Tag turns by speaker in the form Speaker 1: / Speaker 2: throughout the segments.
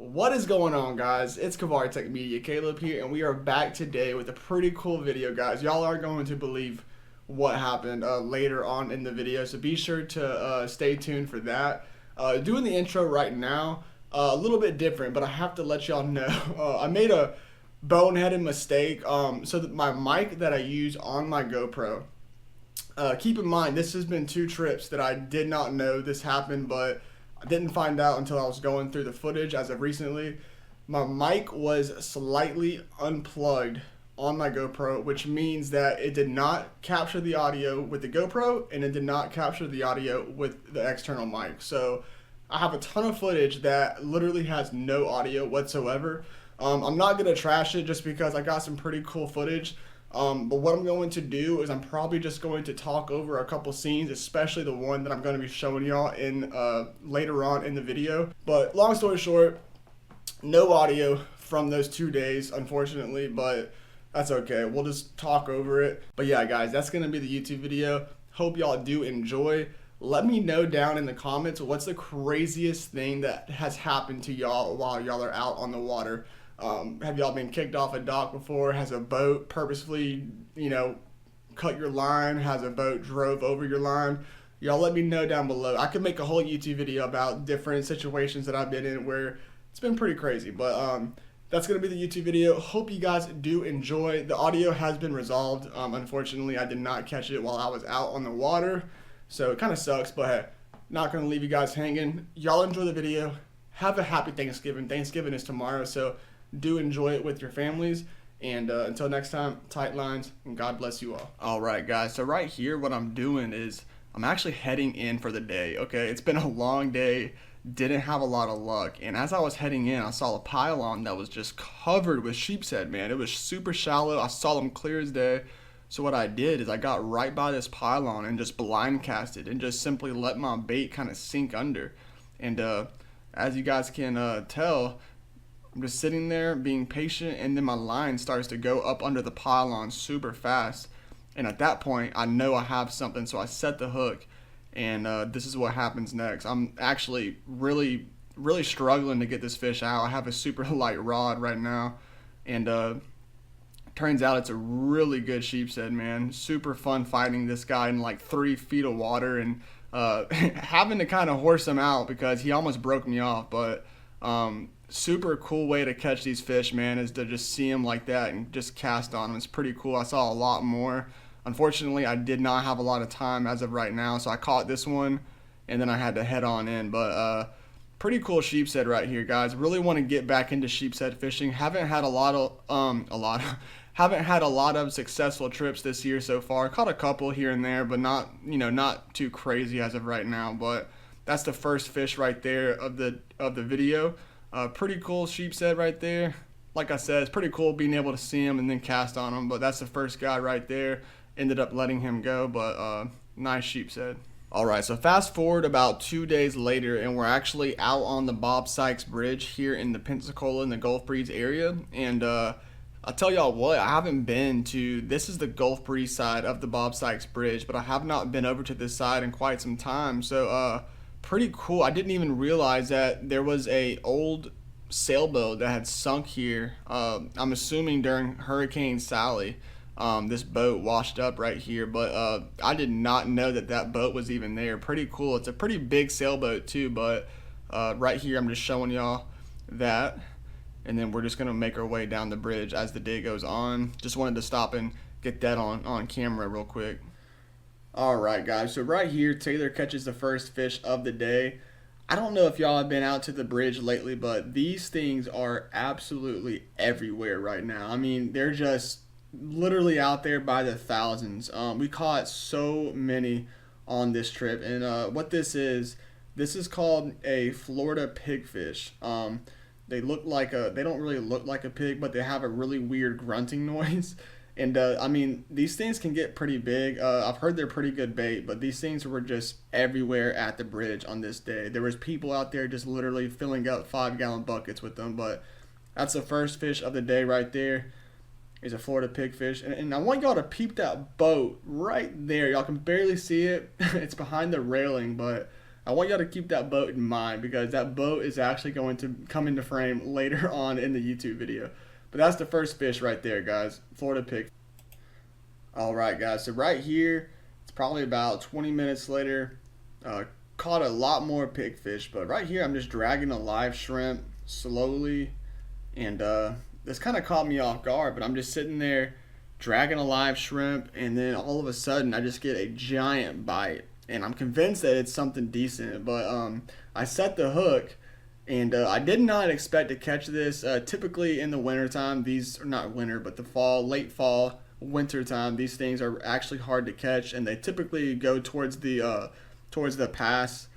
Speaker 1: What is going on, guys? It's Kavari Tech Media, Caleb here, and we are back today with a pretty cool video, guys. Y'all are going to believe what happened later on in the video, so be sure to stay tuned for that. Doing the intro right now, a little bit different, but I have to let y'all know I made a boneheaded mistake. So that my mic that I use on my GoPro, keep in mind this has been 2 trips that I did not know this happened, but I didn't find out until I was going through the footage as of recently. My mic was slightly unplugged on my GoPro, which means that it did not capture the audio with the GoPro and it did not capture the audio with the external mic. So I have a ton of footage that literally has no audio whatsoever. I'm not going to trash it just because I got some pretty cool footage. But what I'm going to do is I'm probably just going to talk over a couple scenes, especially the one that I'm going to be showing y'all in later on in the video. But long story short, no audio from those 2 days, unfortunately, but that's okay. We'll just talk over it. But yeah, guys, that's going to be the YouTube video. Hope y'all do enjoy. Let me know down in the comments what's the craziest thing that has happened to y'all while y'all are out on the water. Have y'all been kicked off a dock before? Has a boat purposefully, cut your line? Has a boat drove over your line? Y'all let me know down below. I could make a whole YouTube video about different situations that I've been in where it's been pretty crazy. But that's going to be the YouTube video. Hope you guys do enjoy. The audio has been resolved. Unfortunately, I did not catch it while I was out on the water. So it kind of sucks, but hey, not going to leave you guys hanging. Y'all enjoy the video. Have a happy Thanksgiving. Thanksgiving is tomorrow, so do enjoy it with your families. And until next time, tight lines, and God bless you all. All right, guys. So right here, what I'm doing is I'm actually heading in for the day. Okay, it's been a long day. Didn't have a lot of luck. And as I was heading in, I saw a pylon that was just covered with sheepshead, man. It was super shallow. I saw them clear as day. So what I did is I got right by this pylon and just blind casted and just simply let my bait kind of sink under. And as you guys can tell, I'm just sitting there being patient, and then my line starts to go up under the pylon super fast. And at that point, I know I have something, so I set the hook, and this is what happens next. I'm actually really struggling to get this fish out. I have a super light rod right now, and turns out it's a really good sheepshead, man. Super fun fighting this guy in like 3 feet of water, and having to kind of horse him out because he almost broke me off, but super cool way to catch these fish, man, is to just see them like that and just cast on them. It's pretty cool. I saw a lot more. Unfortunately, I did not have a lot of time as of right now, so I caught this one and then I had to head on in. But pretty cool sheepshead right here, guys. Really want to get back into sheepshead fishing. Haven't had a lot of successful trips this year so far. Caught a couple here and there, but not too crazy as of right now. But that's the first fish right there of the video. Pretty cool sheepshead right there. Like I said, it's pretty cool being able to see him and then cast on him, but that's the first guy right there. Ended up letting him go, but nice sheepshead. Alright, so fast forward about 2 days later, and we're actually out on the Bob Sykes Bridge here in the Pensacola in the Gulf Breeze area. And I'll tell y'all what, I haven't been to, this is the Gulf Breeze side of the Bob Sykes Bridge, but I have not been over to this side in quite some time. So pretty cool. I didn't even realize that there was a old sailboat that had sunk here. I'm assuming during Hurricane Sally. This boat washed up right here, but I did not know that boat was even there. Pretty cool. It's a pretty big sailboat too, but right here I'm just showing y'all that, and then we're just gonna make our way down the bridge as the day goes on. Just wanted to stop and get that on camera real quick. Alright, guys, so right here Taylor catches the first fish of the day. I don't know if y'all have been out to the bridge lately, but these things are absolutely everywhere right now. I mean, they're just literally out there by the thousands. We caught so many on this trip, and what this is called a Florida pigfish. They don't really look like a pig, but they have a really weird grunting noise. And I mean, these things can get pretty big. I've heard they're pretty good bait, but these things were just everywhere at the bridge on this day. There was people out there just literally filling up 5-gallon buckets with them. But that's the first fish of the day right there. Is a Florida pigfish. And I want y'all to peep that boat right there. Y'all can barely see it. It's behind the railing, but I want y'all to keep that boat in mind because that boat is actually going to come into frame later on in the YouTube video. But that's the first fish right there, guys. Florida pig. All right, guys. So right here, it's probably about 20 minutes later. Caught a lot more pigfish, but right here I'm just dragging a live shrimp slowly, and this kind of caught me off guard. But I'm just sitting there dragging a live shrimp, and then all of a sudden I just get a giant bite, and I'm convinced that it's something decent. But I set the hook, and I did not expect to catch this. Typically in the wintertime, these are not winter, but the fall, late fall, winter time, these things are actually hard to catch, and they typically go towards the pass.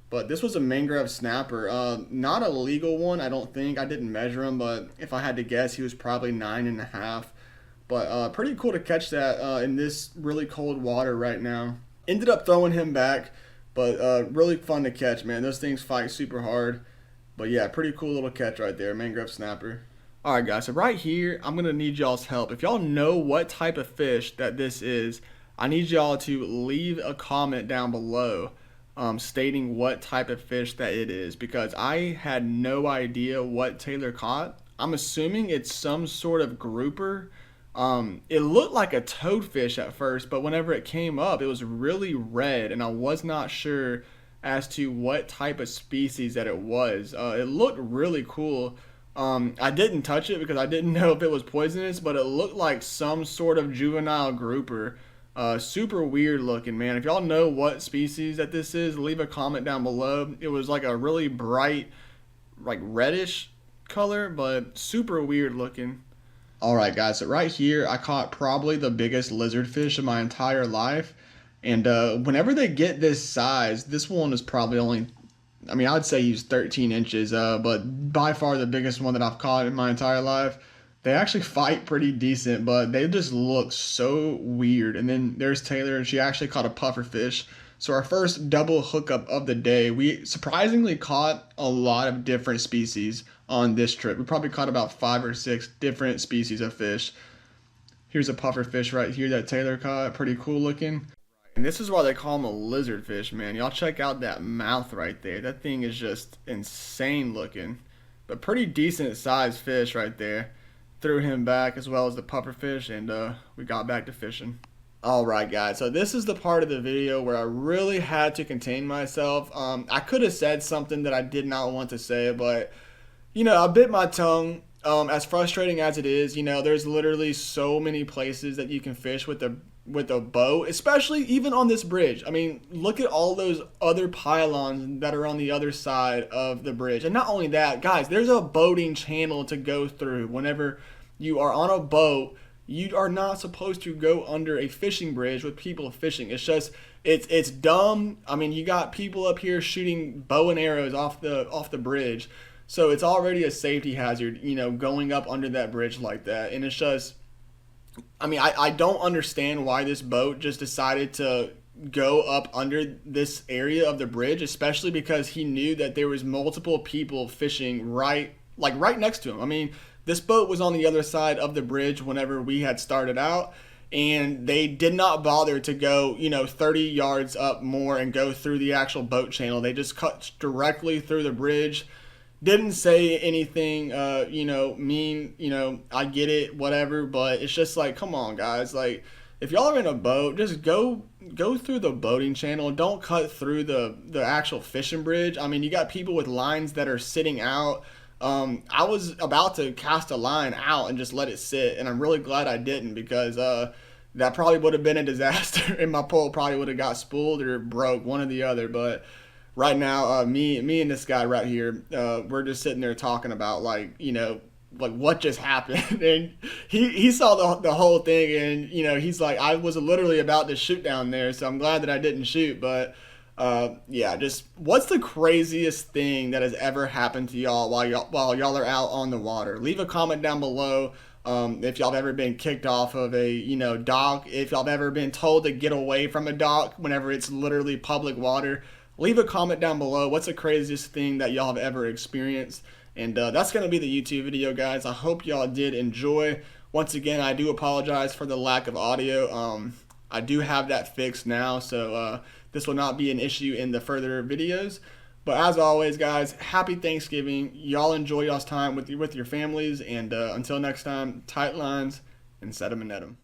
Speaker 1: But this was a mangrove snapper, not a legal one, I don't think. I didn't measure him, but if I had to guess, he was probably 9.5. But pretty cool to catch that in this really cold water right now. Ended up throwing him back, but really fun to catch, man. Those things fight super hard. But yeah, pretty cool little catch right there, mangrove snapper. All right, guys, so right here, I'm going to need y'all's help. If y'all know what type of fish that this is, I need y'all to leave a comment down below stating what type of fish that it is, because I had no idea what Taylor caught. I'm assuming it's some sort of grouper. It looked like a toadfish at first, but whenever it came up, it was really red, and I was not sure as to what type of species that it was. It looked really cool. I didn't touch it because I didn't know if it was poisonous, but it looked like some sort of juvenile grouper. Super weird looking, man. If y'all know what species that this is, leave a comment down below. It was like a really bright, like reddish color, but super weird looking. Alright, guys, so right here I caught probably the biggest lizard fish in my entire life. And whenever they get this size, this one is probably only, I mean, I'd say he's 13 inches, but by far the biggest one that I've caught in my entire life. They actually fight pretty decent, but they just look so weird. And then there's Taylor, and she actually caught a puffer fish. So our first double hookup of the day. We surprisingly caught a lot of different species on this trip. We probably caught about 5 or 6 different species of fish. Here's a puffer fish right here that Taylor caught. Pretty cool looking. And this is why they call them a lizard fish, man. Y'all check out that mouth right there. That thing is just insane looking. But pretty decent sized fish right there. Threw him back as well as the puffer fish, and we got back to fishing. Alright, guys, so this is the part of the video where I really had to contain myself. I could have said something that I did not want to say, but you know, I bit my tongue. As frustrating as it is, you know, there's literally so many places that you can fish with a boat, especially even on this bridge. I mean, look at all those other pylons that are on the other side of the bridge. And not only that, guys, there's a boating channel to go through. Whenever you are on a boat, you are not supposed to go under a fishing bridge with people fishing. It's just, it's dumb. I mean, you got people up here shooting bow and arrows off the bridge. So it's already a safety hazard, you know, going up under that bridge like that. And it's just, I mean, I don't understand why this boat just decided to go up under this area of the bridge, especially because he knew that there was multiple people fishing right next to him. I mean, this boat was on the other side of the bridge whenever we had started out, and they did not bother to go, you know, 30 yards up more and go through the actual boat channel. They just cut directly through the bridge. Didn't say anything, you know, mean, you know, I get it, whatever, but it's just like, come on, guys. Like, if y'all are in a boat, just go through the boating channel. Don't cut through the actual fishing bridge. I mean, you got people with lines that are sitting out. I was about to cast a line out and just let it sit, and I'm really glad I didn't, because that probably would have been a disaster, and my pole probably would have got spooled or broke, one or the other, but right now, me and this guy right here, we're just sitting there talking about, like, you know, like what just happened. And he saw the whole thing, and, you know, he's like, I was literally about to shoot down there, so I'm glad that I didn't shoot. But yeah, just what's the craziest thing that has ever happened to y'all while y'all are out on the water? Leave a comment down below. If y'all have ever been kicked off of a, you know, dock, if y'all have ever been told to get away from a dock whenever it's literally public water. Leave a comment down below. What's the craziest thing that y'all have ever experienced? And that's going to be the YouTube video, guys. I hope y'all did enjoy. Once again, I do apologize for the lack of audio. I do have that fixed now. So this will not be an issue in the further videos. But as always, guys, happy Thanksgiving. Y'all enjoy y'all's time with your families, and until next time, tight lines and set 'em and net 'em.